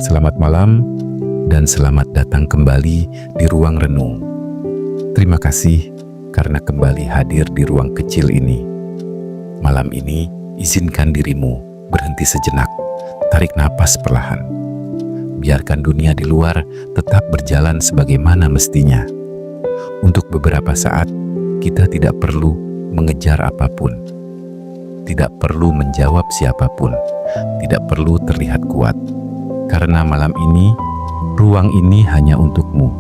Selamat malam dan selamat datang kembali di ruang renung. Terima kasih karena kembali hadir di ruang kecil ini. Malam ini, izinkan dirimu berhenti sejenak, tarik napas perlahan. Biarkan dunia di luar tetap berjalan sebagaimana mestinya. Untuk beberapa saat, kita tidak perlu mengejar apapun. Tidak perlu menjawab siapapun, tidak perlu terlihat kuat. Karena malam ini, ruang ini hanya untukmu.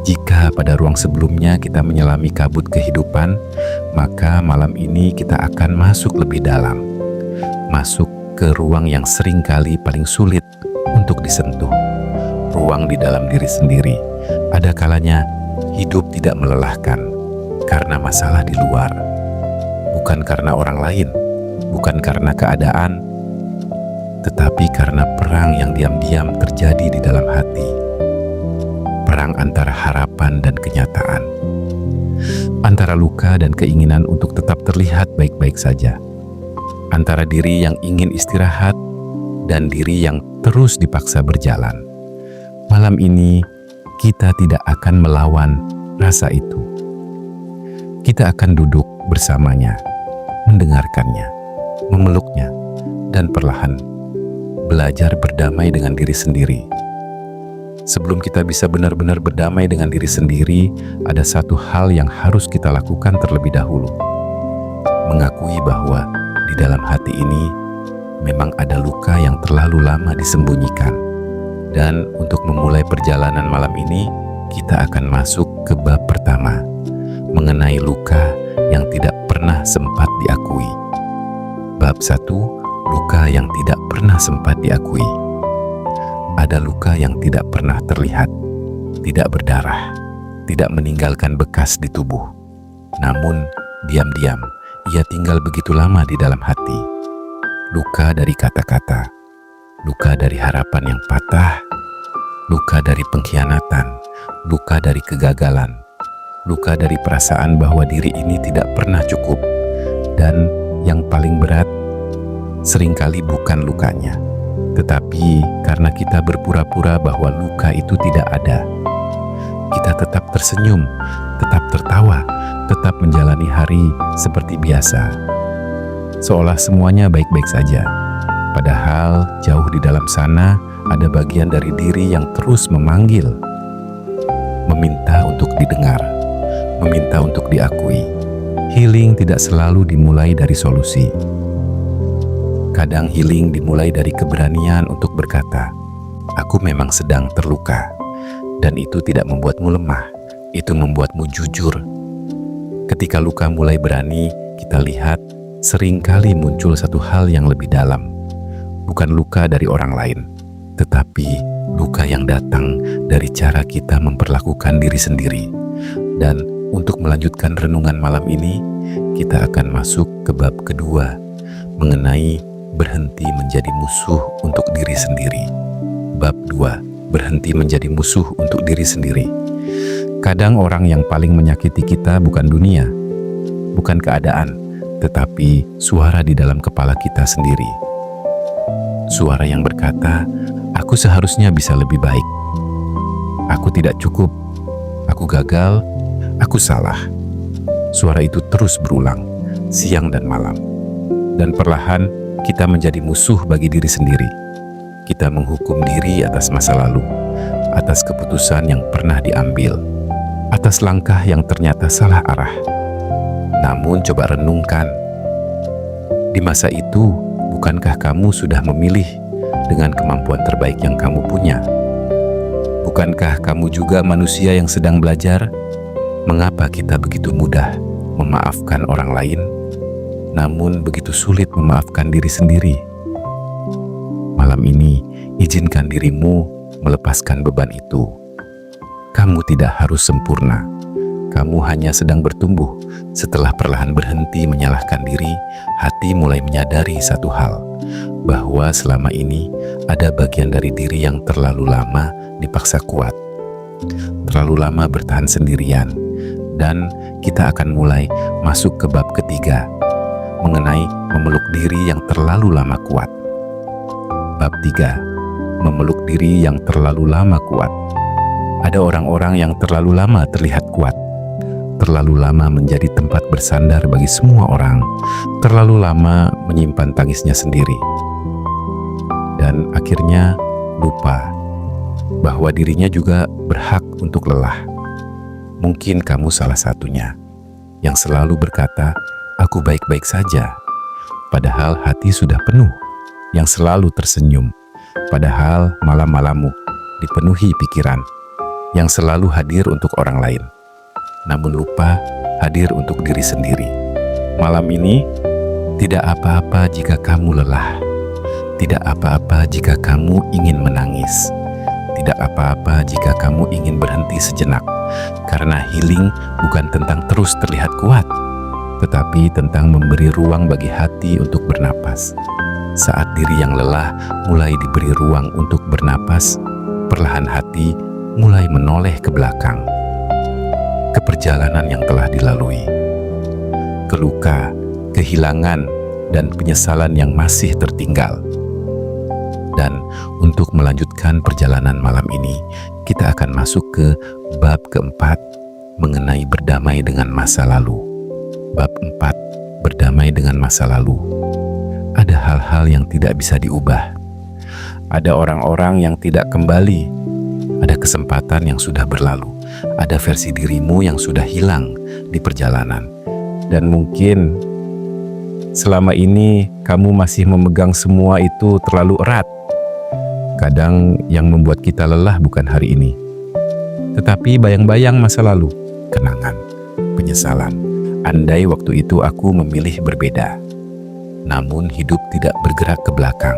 Jika pada ruang sebelumnya kita menyelami kabut kehidupan, maka malam ini kita akan masuk lebih dalam. Masuk ke ruang yang seringkali paling sulit untuk disentuh. Ruang di dalam diri sendiri. Ada kalanya hidup tidak melelahkan karena masalah di luar. Bukan karena orang lain, bukan karena keadaan, tetapi karena perang yang diam-diam terjadi di dalam hati. Perang antara harapan dan kenyataan. Antara luka dan keinginan untuk tetap terlihat baik-baik saja. Antara diri yang ingin istirahat dan diri yang terus dipaksa berjalan. Malam ini, kita tidak akan melawan rasa itu. Kita akan duduk bersamanya, mendengarkannya, memeluknya, dan perlahan belajar berdamai dengan diri sendiri. Sebelum kita bisa benar-benar berdamai dengan diri sendiri, ada satu hal yang harus kita lakukan terlebih dahulu. Mengakui bahwa di dalam hati ini memang ada luka yang terlalu lama disembunyikan. Dan untuk memulai perjalanan malam ini, kita akan masuk ke bab pertama, mengenai luka yang tidak pernah sempat diakui. Bab 1, luka yang tidak pernah sempat diakui. Ada luka yang tidak pernah terlihat, tidak berdarah, tidak meninggalkan bekas di tubuh. Namun, diam-diam, ia tinggal begitu lama di dalam hati. Luka dari kata-kata, luka dari harapan yang patah, luka dari pengkhianatan, luka dari kegagalan, luka dari perasaan bahwa diri ini tidak pernah cukup. Dan yang paling berat, seringkali bukan lukanya, tetapi karena kita berpura-pura bahwa luka itu tidak ada. Kita tetap tersenyum, tetap tertawa, tetap menjalani hari seperti biasa. Seolah semuanya baik-baik saja. Padahal jauh di dalam sana ada bagian dari diri yang terus memanggil, meminta untuk didengar, meminta untuk diakui. Healing tidak selalu dimulai dari solusi. Kadang healing dimulai dari keberanian untuk berkata, "Aku memang sedang terluka." Dan itu tidak membuatmu lemah, itu membuatmu jujur. Ketika luka mulai berani, kita lihat seringkali muncul satu hal yang lebih dalam. Bukan luka dari orang lain, tetapi luka yang datang dari cara kita memperlakukan diri sendiri. Dan untuk melanjutkan renungan malam ini, kita akan masuk ke bab kedua, mengenai berhenti menjadi musuh untuk diri sendiri. Bab 2, berhenti menjadi musuh untuk diri sendiri. Kadang orang yang paling menyakiti kita bukan dunia, bukan keadaan, tetapi suara di dalam kepala kita sendiri. Suara yang berkata, "Aku seharusnya bisa lebih baik. Aku tidak cukup. Aku gagal. Aku salah." Suara itu terus berulang, siang dan malam. Dan perlahan kita menjadi musuh bagi diri sendiri. Kita menghukum diri atas masa lalu, atas keputusan yang pernah diambil, atas langkah yang ternyata salah arah. Namun coba renungkan, di masa itu, bukankah kamu sudah memilih dengan kemampuan terbaik yang kamu punya? Bukankah kamu juga manusia yang sedang belajar? Mengapa kita begitu mudah memaafkan orang lain, namun begitu sulit memaafkan diri sendiri? Malam ini, izinkan dirimu melepaskan beban itu. Kamu tidak harus sempurna. Kamu hanya sedang bertumbuh. Setelah perlahan berhenti menyalahkan diri, hati mulai menyadari satu hal, bahwa selama ini ada bagian dari diri yang terlalu lama dipaksa kuat, terlalu lama bertahan sendirian. Dan kita akan mulai masuk ke bab ketiga, mengenai memeluk diri yang terlalu lama kuat. Bab 3, memeluk diri yang terlalu lama kuat. Ada orang-orang yang terlalu lama terlihat kuat, terlalu lama menjadi tempat bersandar bagi semua orang, terlalu lama menyimpan tangisnya sendiri. Dan akhirnya lupa bahwa dirinya juga berhak untuk lelah. Mungkin kamu salah satunya yang selalu berkata, "Aku baik-baik saja." Padahal hati sudah penuh, yang selalu tersenyum. Padahal malam-malammu dipenuhi pikiran, yang selalu hadir untuk orang lain. Namun lupa hadir untuk diri sendiri. Malam ini, tidak apa-apa jika kamu lelah. Tidak apa-apa jika kamu ingin menangis. Tidak apa-apa jika kamu ingin berhenti sejenak. Karena healing bukan tentang terus terlihat kuat, tetapi tentang memberi ruang bagi hati untuk bernapas. Saat diri yang lelah mulai diberi ruang untuk bernapas, perlahan hati mulai menoleh ke belakang, ke perjalanan yang telah dilalui, ke luka, kehilangan, dan penyesalan yang masih tertinggal. Dan untuk melanjutkan perjalanan malam ini, kita akan masuk ke bab keempat mengenai berdamai dengan masa lalu. Bab 4, berdamai dengan masa lalu. Ada hal-hal yang tidak bisa diubah. Ada orang-orang yang tidak kembali. Ada kesempatan yang sudah berlalu. Ada versi dirimu yang sudah hilang di perjalanan. Dan mungkin selama ini kamu masih memegang semua itu terlalu erat. Kadang yang membuat kita lelah bukan hari ini, tetapi bayang-bayang masa lalu, kenangan, penyesalan. Andai waktu itu aku memilih berbeda. Namun hidup tidak bergerak ke belakang.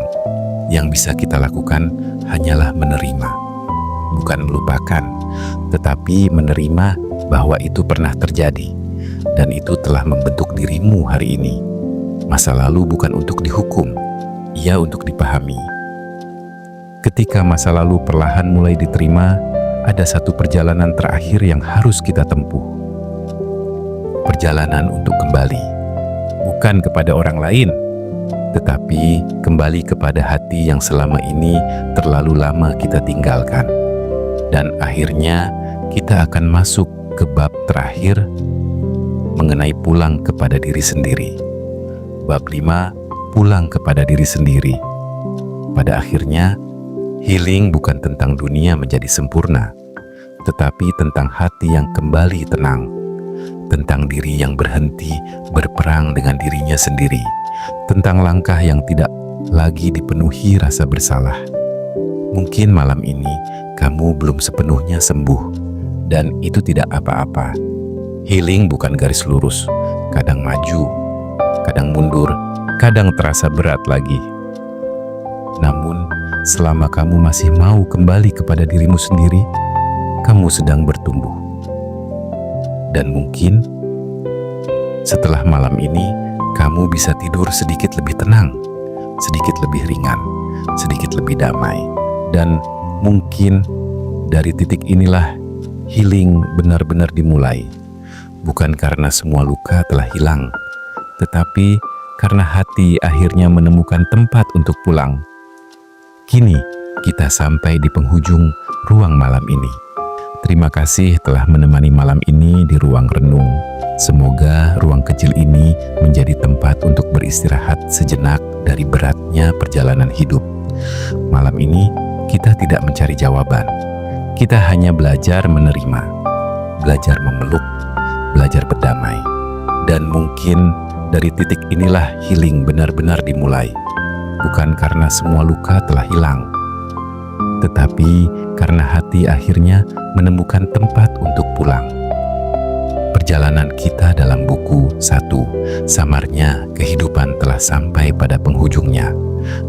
Yang bisa kita lakukan hanyalah menerima. Bukan melupakan, tetapi menerima bahwa itu pernah terjadi. Dan itu telah membentuk dirimu hari ini. Masa lalu bukan untuk dihukum, ia untuk dipahami. Ketika masa lalu perlahan mulai diterima, ada satu perjalanan terakhir yang harus kita tempuh. Perjalanan untuk kembali, bukan kepada orang lain, tetapi kembali kepada hati yang selama ini terlalu lama kita tinggalkan. Dan akhirnya kita akan masuk ke bab terakhir mengenai pulang kepada diri sendiri. Bab 5, pulang kepada diri sendiri. Pada akhirnya, healing bukan tentang dunia menjadi sempurna, tetapi tentang hati yang kembali tenang. Tentang diri yang berhenti berperang dengan dirinya sendiri, tentang langkah yang tidak lagi dipenuhi rasa bersalah. Mungkin malam ini kamu belum sepenuhnya sembuh, dan itu tidak apa-apa. Healing bukan garis lurus, kadang maju, kadang mundur, kadang terasa berat lagi. Namun, selama kamu masih mau kembali kepada dirimu sendiri, kamu sedang bertumbuh. Dan mungkin setelah malam ini, kamu bisa tidur sedikit lebih tenang, sedikit lebih ringan, sedikit lebih damai. Dan mungkin dari titik inilah healing benar-benar dimulai. Bukan karena semua luka telah hilang, tetapi karena hati akhirnya menemukan tempat untuk pulang. Kini kita sampai di penghujung ruang malam ini. Terima kasih telah menemani malam ini di ruang renung. Semoga ruang kecil ini menjadi tempat untuk beristirahat sejenak dari beratnya perjalanan hidup. Malam ini kita tidak mencari jawaban. Kita hanya belajar menerima, belajar memeluk, belajar berdamai. Dan mungkin dari titik inilah healing benar-benar dimulai. Bukan karena semua luka telah hilang, tetapi karena hati akhirnya menemukan tempat untuk pulang. Perjalanan kita dalam buku 1, samarnya kehidupan telah sampai pada penghujungnya.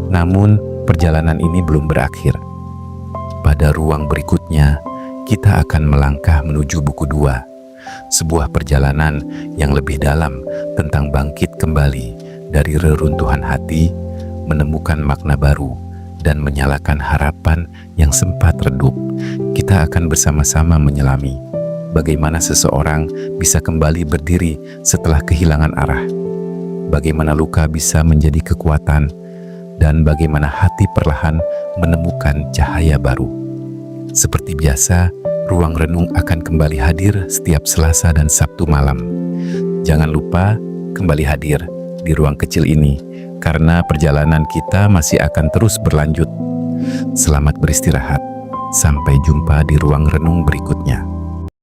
Namun perjalanan ini belum berakhir. Pada ruang berikutnya, kita akan melangkah menuju buku 2, sebuah perjalanan yang lebih dalam tentang bangkit kembali dari reruntuhan hati, menemukan makna baru, dan menyalakan harapan yang sempat redup. Kita akan bersama-sama menyelami bagaimana seseorang bisa kembali berdiri setelah kehilangan arah, bagaimana luka bisa menjadi kekuatan, dan bagaimana hati perlahan menemukan cahaya baru. Seperti biasa, Ruang Renung akan kembali hadir setiap Selasa dan Sabtu malam. Jangan lupa kembali hadir di ruang kecil ini, karena perjalanan kita masih akan terus berlanjut. Selamat beristirahat. Sampai jumpa di ruang renung berikutnya.